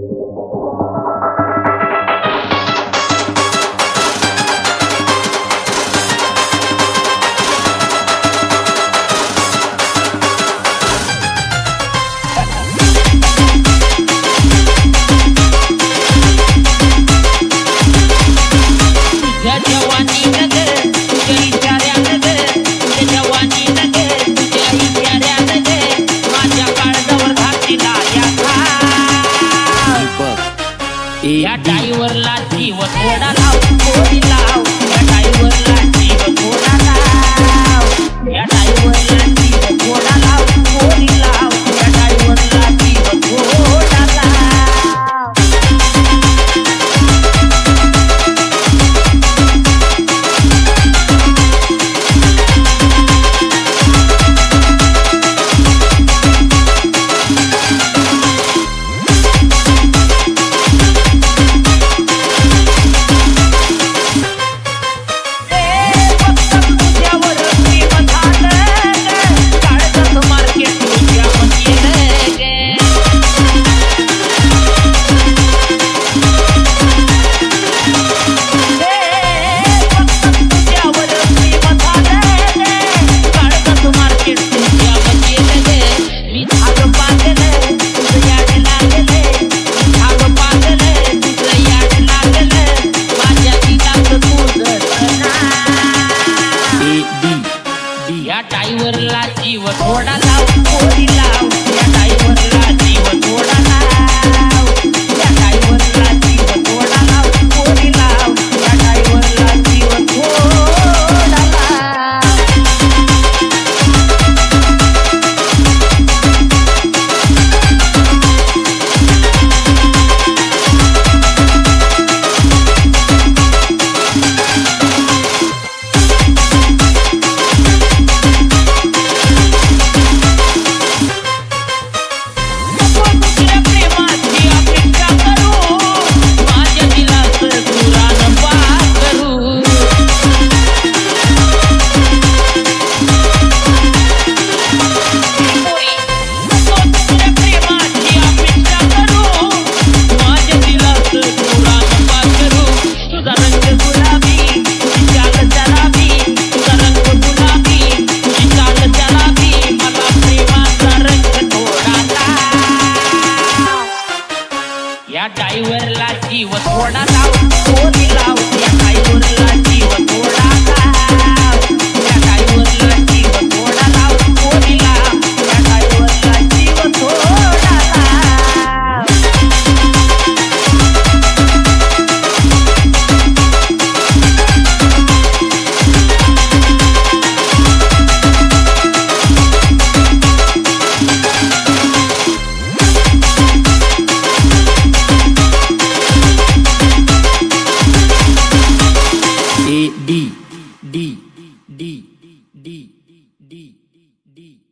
या ड्रायव्हरला जीव थोडा लाव, थोडी लाव. या ड्रायव्हरला जीव थोडा लाव. या ड्रायव्हरला जीव थोडा लाव, थोडी लाव. या ड्रायव्हरला जीव थोडा लाव. या ड्रायव्हरला जीव थोडा लाव, थोडी लाव. या ड्रायव्हरला जीव थोडा लाव. या ड्रायव्हरला जीव थोडा लाव, थोडी लाव. या ड्रायव्हरला जीव थोडा लाव. या ड्रायव्हरला जीव थोडा लाव, थोडी लाव. या ड्रायव्हरला जीव थोडा लाव. या ड्रायव्हरला जीव थोडा लाव, थोडी लाव. या ड्रायव्हरला जीव थोडा लाव. D D D D D D D